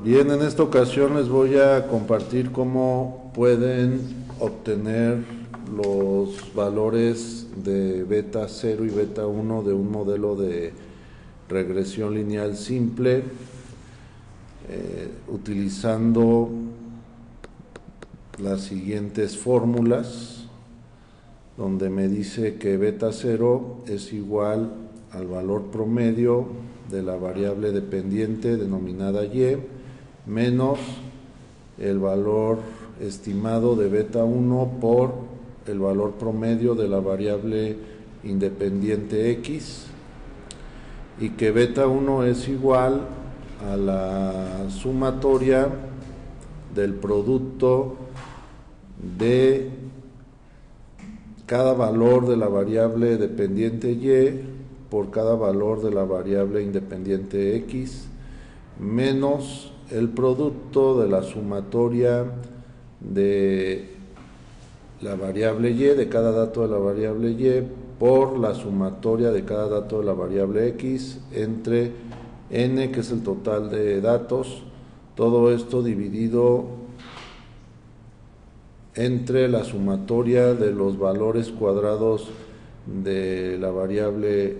Bien, en esta ocasión les voy a compartir cómo pueden obtener los valores de beta 0 y beta 1 de un modelo de regresión lineal simple utilizando las siguientes fórmulas, donde me dice que beta 0 es igual al valor promedio de la variable dependiente denominada y menos el valor estimado de beta 1 por el valor promedio de la variable independiente x, y que beta 1 es igual a la sumatoria del producto de cada valor de la variable dependiente y por cada valor de la variable independiente x menos el producto de la sumatoria de la variable y, de cada dato de la variable y, por la sumatoria de cada dato de la variable x entre n, que es el total de datos, todo esto dividido entre la sumatoria de los valores cuadrados de la variable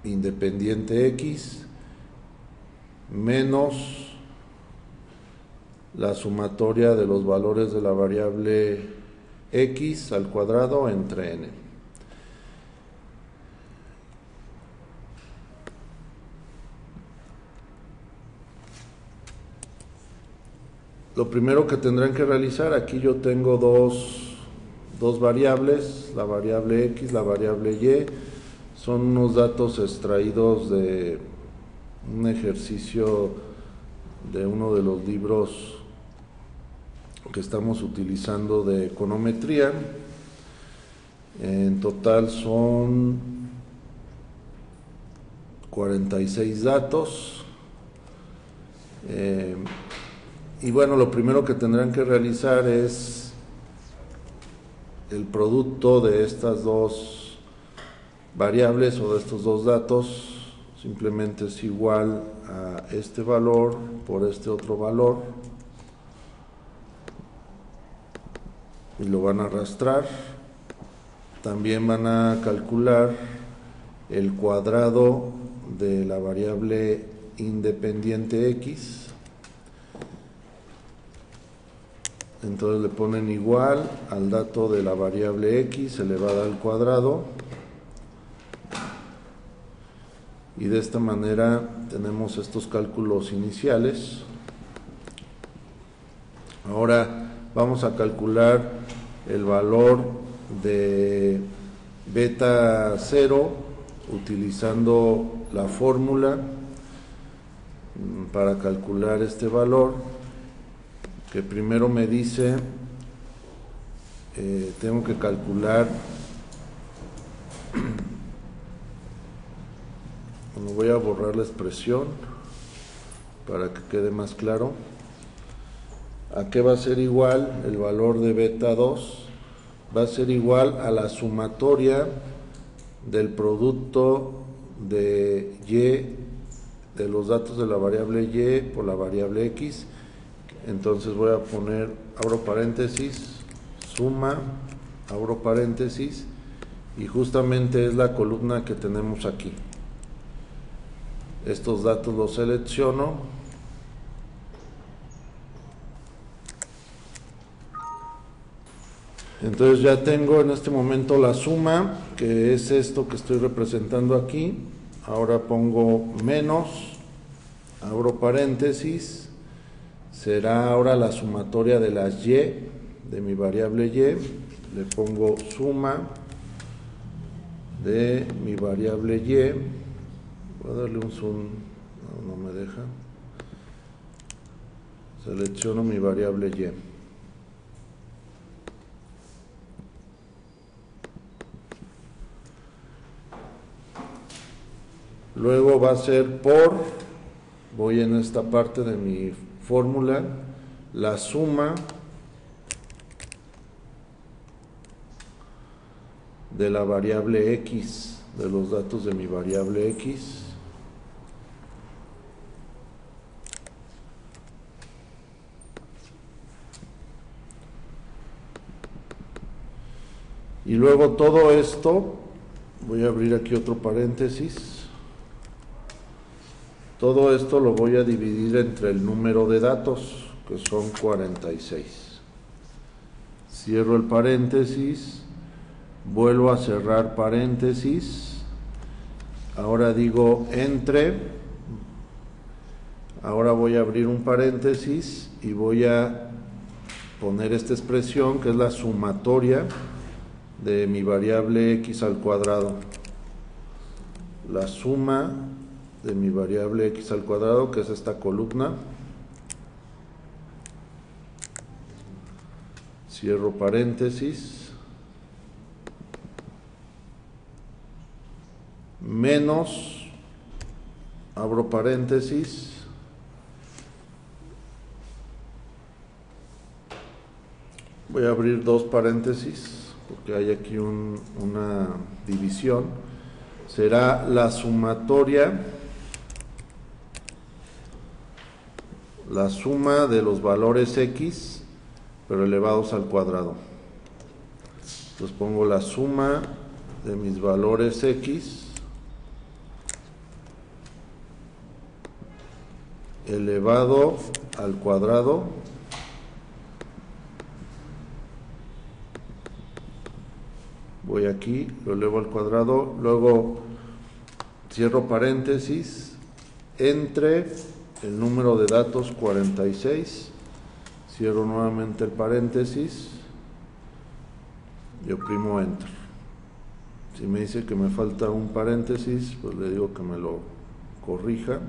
independiente x menos la sumatoria de los valores de la variable x al cuadrado entre n. Lo primero que tendrán que realizar, aquí yo tengo dos variables, la variable x, la variable y, son unos datos extraídos de un ejercicio de uno de los libros que estamos utilizando de econometría. En total son 46 datos. Y bueno, lo primero que tendrán que realizar es el producto de estas dos variables o de estos dos datos. Simplemente es igual a este valor por este otro valor y lo van a arrastrar. También van a calcular el cuadrado de la variable independiente x. Entonces le ponen igual al dato de la variable x elevada al cuadrado, y de esta manera tenemos estos cálculos iniciales. Ahora vamos a calcular el valor de beta 0 utilizando la fórmula para calcular este valor, que primero me dice tengo que calcular, bueno, voy a borrar la expresión para que quede más claro. ¿A qué va a ser igual el valor de beta 2? Va a ser igual a la sumatoria del producto de y, de los datos de la variable y por la variable x. Entonces voy a poner, abro paréntesis, suma, abro paréntesis, y justamente es la columna que tenemos aquí. Estos datos los selecciono, entonces ya tengo en este momento la suma, que es esto que estoy representando aquí. Ahora pongo menos, abro paréntesis, será ahora la sumatoria de las y, de mi variable y, le pongo suma de mi variable y, voy a darle un zoom, no me deja, selecciono mi variable y. Luego va a ser por, voy en esta parte de mi fórmula, la suma de la variable x, de los datos de mi variable x, Y luego todo esto, voy a abrir aquí otro paréntesis, todo esto lo voy a dividir entre el número de datos, que son 46. Cierro el paréntesis, vuelvo a cerrar paréntesis, ahora digo entre, ahora voy a abrir un paréntesis y voy a poner esta expresión que es la sumatoria de mi variable x al cuadrado. La suma de mi variable x al cuadrado, que es esta columna. Cierro paréntesis. Menos, abro paréntesis. Voy a abrir dos paréntesis porque hay aquí una división. Será la sumatoria, la suma de los valores x, pero elevados al cuadrado. Entonces pongo la suma de mis valores x elevado al cuadrado voy aquí, lo elevo al cuadrado, luego cierro paréntesis, entre el número de datos 46, cierro nuevamente el paréntesis y oprimo enter. Si me dice que me falta un paréntesis, pues le digo que me lo corrija.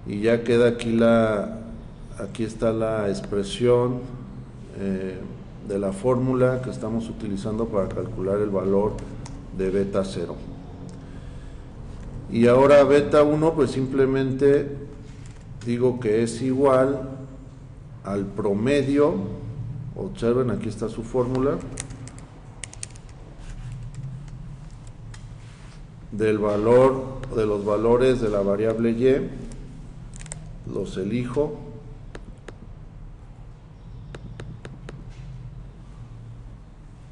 Y ya queda aquí está la expresión de la fórmula que estamos utilizando para calcular el valor de beta 0. Y ahora beta 1, pues simplemente digo que es igual al promedio, observen, aquí está su fórmula, del valor, de los valores de la variable y, los elijo,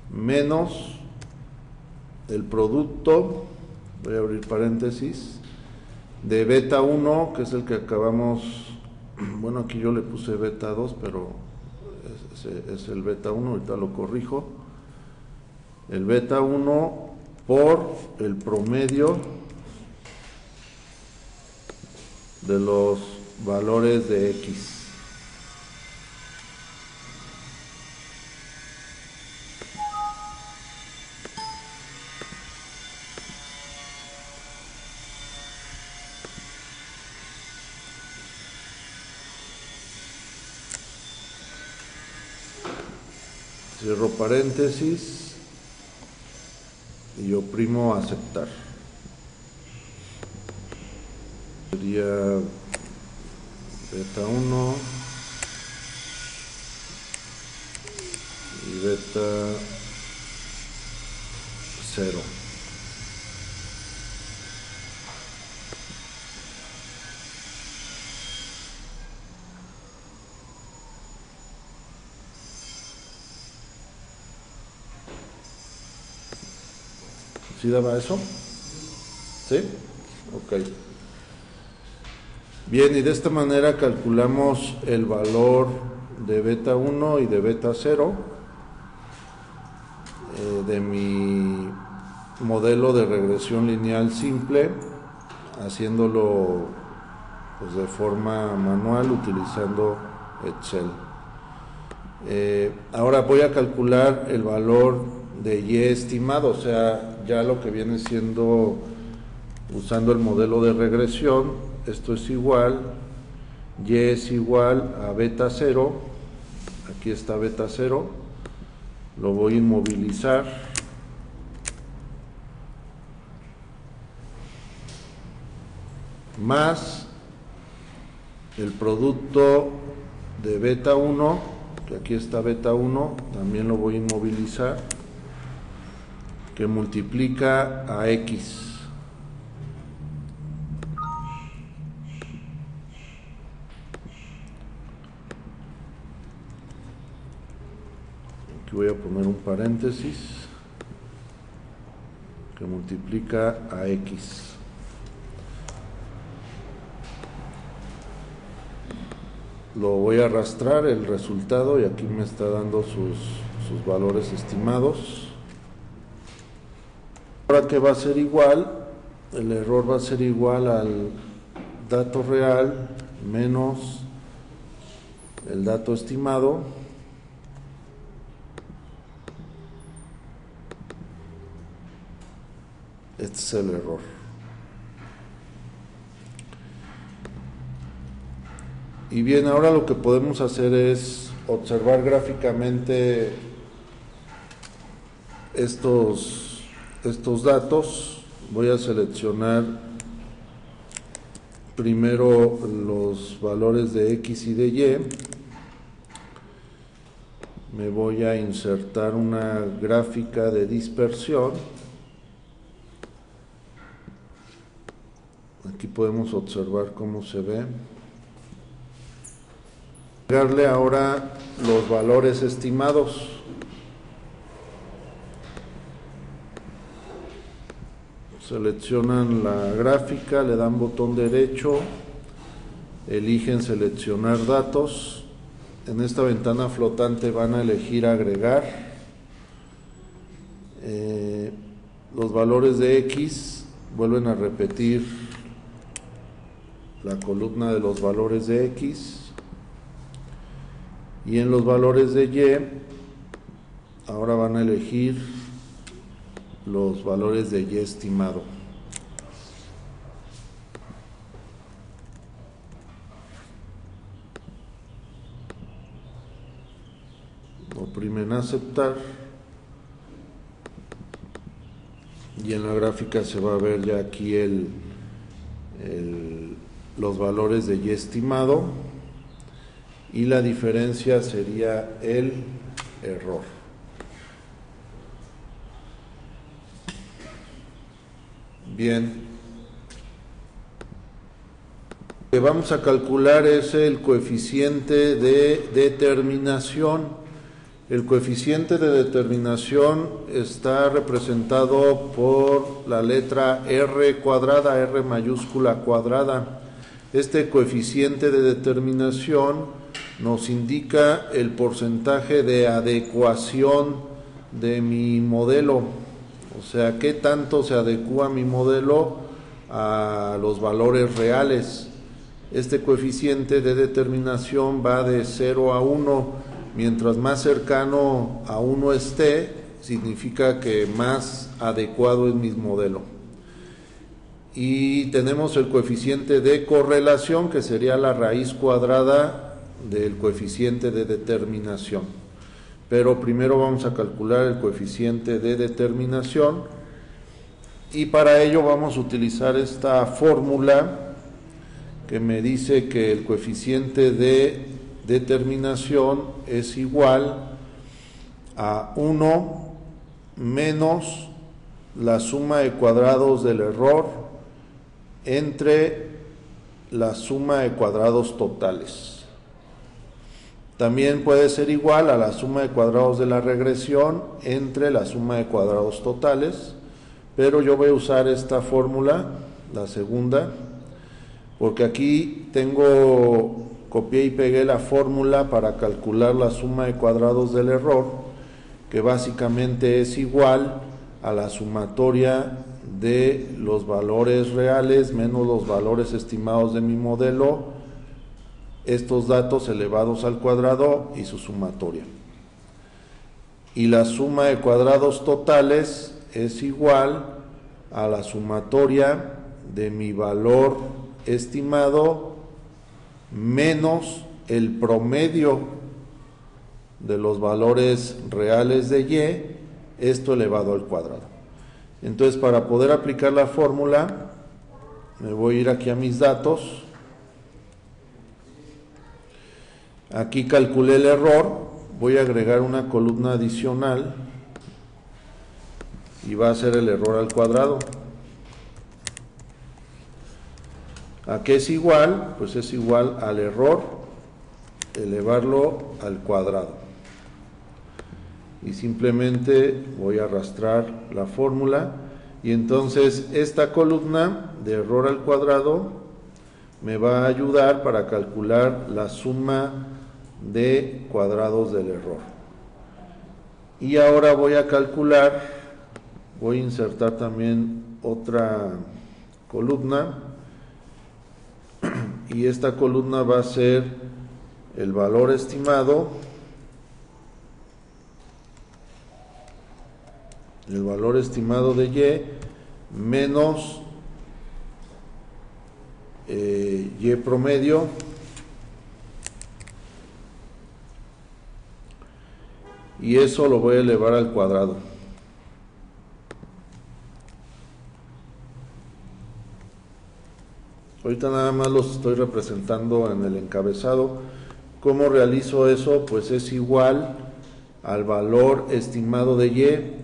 menos el producto, voy a abrir paréntesis, de beta 1, que es el que acabamos, bueno, aquí yo le puse beta 2, pero es el beta 1, ahorita lo corrijo, el beta 1 por el promedio de los valores de x. Cierro paréntesis y oprimo aceptar. Sería beta 1 y beta 0. ¿Sí daba eso? ¿Sí? Ok. Bien, y de esta manera calculamos el valor de beta 1 y de beta 0 de mi modelo de regresión lineal simple, haciéndolo pues de forma manual utilizando Excel. Ahora voy a calcular el valor de y estimado, o sea, ya lo que viene siendo usando el modelo de regresión. Esto es igual, y es igual a beta 0, aquí está beta 0, lo voy a inmovilizar, más el producto de beta 1, que aquí está beta 1, también lo voy a inmovilizar, que multiplica a x. Aquí voy a poner un paréntesis que multiplica a x. Lo voy a arrastrar el resultado y aquí me está dando sus valores estimados. Ahora que va a ser igual, el error va a ser igual al dato real menos el dato estimado este es el error. Y bien, ahora lo que podemos hacer es observar gráficamente estos datos. Voy a seleccionar primero los valores de X y de Y. Me voy a insertar una gráfica de dispersión. Aquí podemos observar cómo se ve. Agregarle ahora los valores estimados. Seleccionan la gráfica, le dan botón derecho, eligen seleccionar datos. En esta ventana flotante van a elegir agregar. Los valores de X vuelven a repetir la columna de los valores de X. Y en los valores de Y, ahora van a elegir los valores de Y estimado. Oprimen aceptar. Y en la gráfica se va a ver ya aquí los valores de Y estimado. Y la diferencia sería el error. Bien. Lo que vamos a calcular es el coeficiente de determinación. El coeficiente de determinación está representado por la letra R cuadrada, R mayúscula cuadrada. Este coeficiente de determinación nos indica el porcentaje de adecuación de mi modelo, o sea, qué tanto se adecua mi modelo a los valores reales. Este coeficiente de determinación va de 0 a 1, mientras más cercano a 1 esté, significa que más adecuado es mi modelo. Y tenemos el coeficiente de correlación, que sería la raíz cuadrada del coeficiente de determinación. Pero primero vamos a calcular el coeficiente de determinación y para ello vamos a utilizar esta fórmula que me dice que el coeficiente de determinación es igual a 1 menos la suma de cuadrados del error entre la suma de cuadrados totales. También puede ser igual a la suma de cuadrados de la regresión entre la suma de cuadrados totales, pero yo voy a usar esta fórmula, la segunda, porque aquí copié y pegué la fórmula para calcular la suma de cuadrados del error, que básicamente es igual a la sumatoria de los valores reales menos los valores estimados de mi modelo, estos datos elevados al cuadrado y su sumatoria. Y la suma de cuadrados totales es igual a la sumatoria de mi valor estimado menos el promedio de los valores reales de Y, esto elevado al cuadrado. Entonces, para poder aplicar la fórmula, me voy a ir aquí a mis datos. Aquí calculé el error, voy a agregar una columna adicional y va a ser el error al cuadrado. ¿A qué es igual? Pues es igual al error elevarlo al cuadrado. y simplemente voy a arrastrar la fórmula, y entonces esta columna de error al cuadrado me va a ayudar para calcular la suma de cuadrados del error. Y ahora voy a calcular, voy a insertar también otra columna, y esta columna va a ser el valor estimado, de Y menos Y promedio y eso lo voy a elevar al cuadrado. Ahorita nada más los estoy representando en el encabezado. ¿Cómo realizo eso? Pues es igual al valor estimado de Y,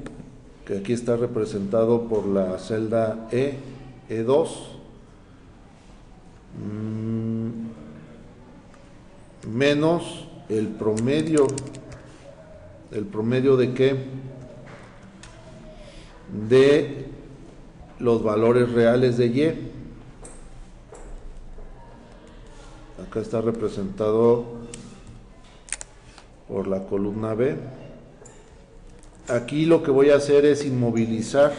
que aquí está representado por la celda E2, menos el promedio. ¿El promedio de qué? De los valores reales de Y. Acá está representado por la columna B. Aquí lo que voy a hacer es inmovilizar.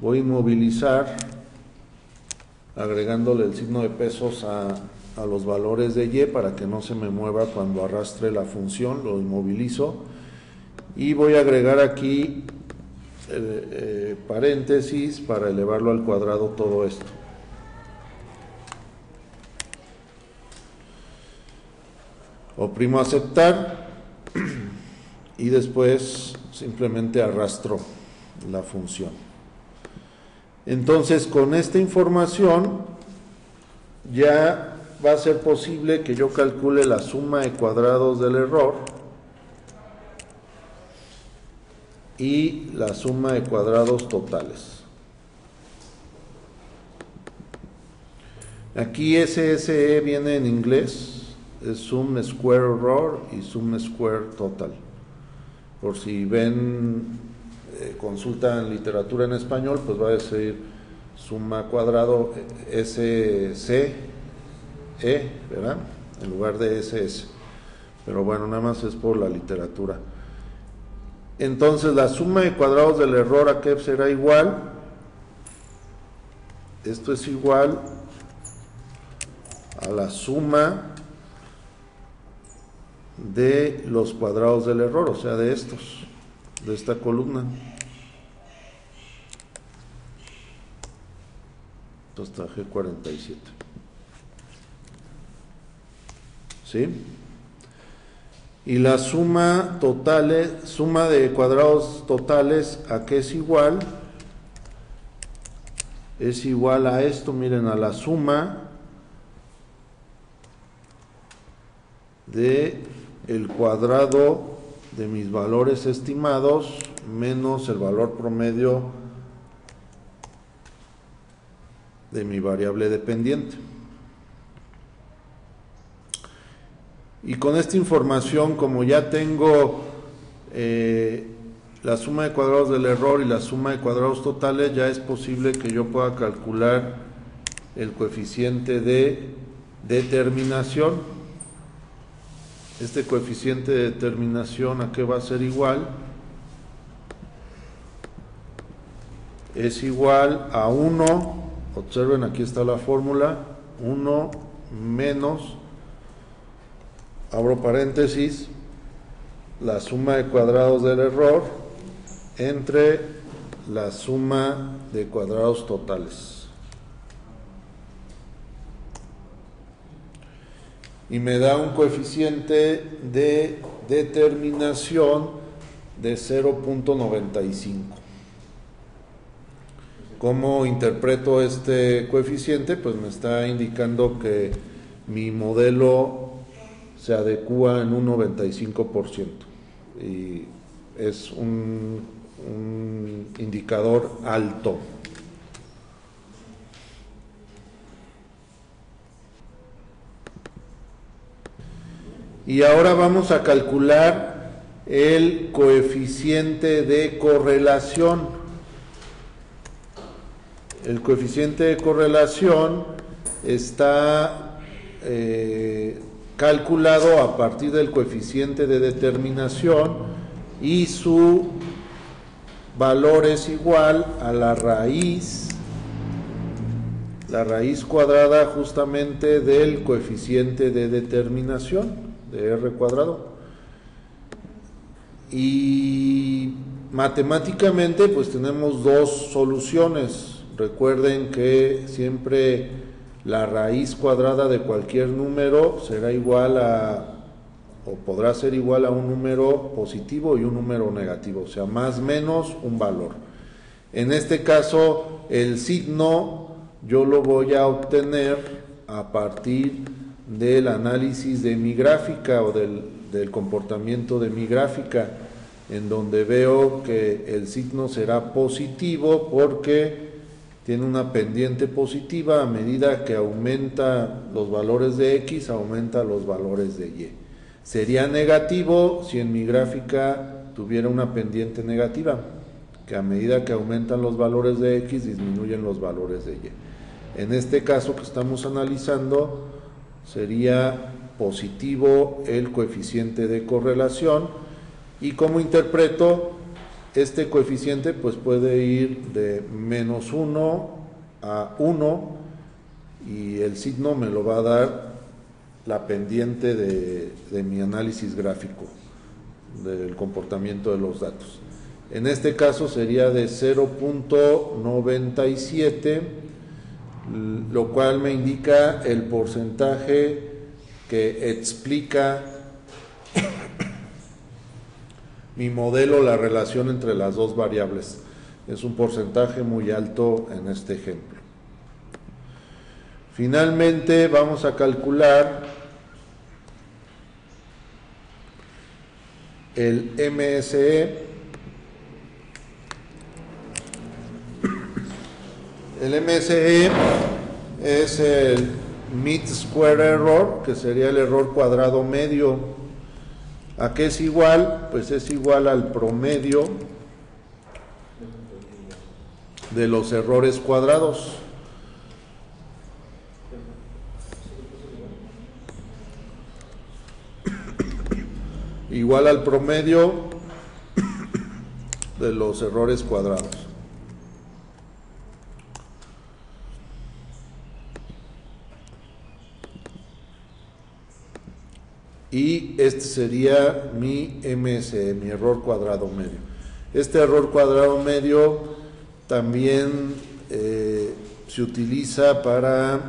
Voy a inmovilizar agregándole el signo de pesos a los valores de Y para que no se me mueva cuando arrastre la función. Lo inmovilizo y voy a agregar aquí paréntesis para elevarlo al cuadrado todo esto. Oprimo aceptar y después simplemente arrastro la función. Entonces, con esta información ya va a ser posible que yo calcule la suma de cuadrados del error y la suma de cuadrados totales. Aquí SSE viene en inglés, es sum square error y sum square total. Por si ven, consultan literatura en español, pues va a decir suma cuadrado SCE, ¿verdad? En lugar de SS. Pero bueno, nada más es por la literatura. Entonces la suma de cuadrados del error, ¿a qué será igual? Esto es igual a la suma de los cuadrados del error, o sea, de estos, de esta columna. Entonces traje 47. ¿Sí? Y la suma de cuadrados totales, ¿a qué es igual? Es igual a esto, miren, a la suma de el cuadrado de mis valores estimados menos el valor promedio de mi variable dependiente. Y con esta información, como ya tengo la suma de cuadrados del error y la suma de cuadrados totales, ya es posible que yo pueda calcular el coeficiente de determinación. Este coeficiente de determinación, ¿a qué va a ser igual? Es igual a 1, observen, aquí está la fórmula, 1 menos, abro paréntesis, la suma de cuadrados del error entre la suma de cuadrados totales. Y me da un coeficiente de determinación de 0.95. ¿Cómo interpreto este coeficiente? Pues me está indicando que mi modelo se adecúa en un 95% y es un indicador alto. Y ahora vamos a calcular el coeficiente de correlación. El coeficiente de correlación está calculado a partir del coeficiente de determinación y su valor es igual a la raíz cuadrada justamente del coeficiente de determinación de r cuadrado. Y matemáticamente pues tenemos dos soluciones. Recuerden que siempre la raíz cuadrada de cualquier número será igual a, o podrá ser igual a un número positivo y un número negativo, o sea, más menos un valor. En este caso, el signo yo lo voy a obtener a partir del análisis de mi gráfica o del comportamiento de mi gráfica, en donde veo que el signo será positivo porque tiene una pendiente positiva. A medida que aumenta los valores de X, aumenta los valores de Y. Sería negativo si en mi gráfica tuviera una pendiente negativa, que a medida que aumentan los valores de X, disminuyen los valores de Y. En este caso que estamos analizando, sería positivo el coeficiente de correlación. ¿Y cómo interpreto este coeficiente? Pues puede ir de menos 1 a 1 y el signo me lo va a dar la pendiente de mi análisis gráfico del comportamiento de los datos. En este caso sería de 0.97, lo cual me indica el porcentaje que explica mi modelo, la relación entre las dos variables. Es un porcentaje muy alto en este ejemplo. Finalmente vamos a calcular el MSE. El MSE es el Mean Square Error, que sería el error cuadrado medio. ¿A qué es igual? Pues es igual al promedio de los errores cuadrados. Igual al promedio de los errores cuadrados. Y este sería mi MSE, mi error cuadrado medio. Este error cuadrado medio también se utiliza para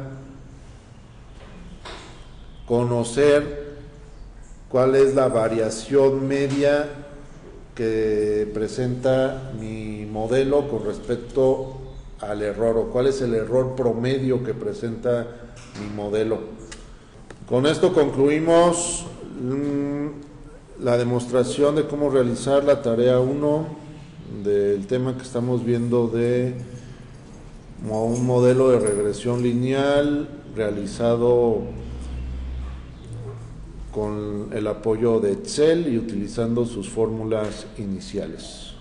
conocer cuál es la variación media que presenta mi modelo con respecto al error, o cuál es el error promedio que presenta mi modelo. Con esto concluimos la demostración de cómo realizar la tarea 1 del tema que estamos viendo de un modelo de regresión lineal realizado con el apoyo de Excel y utilizando sus fórmulas iniciales.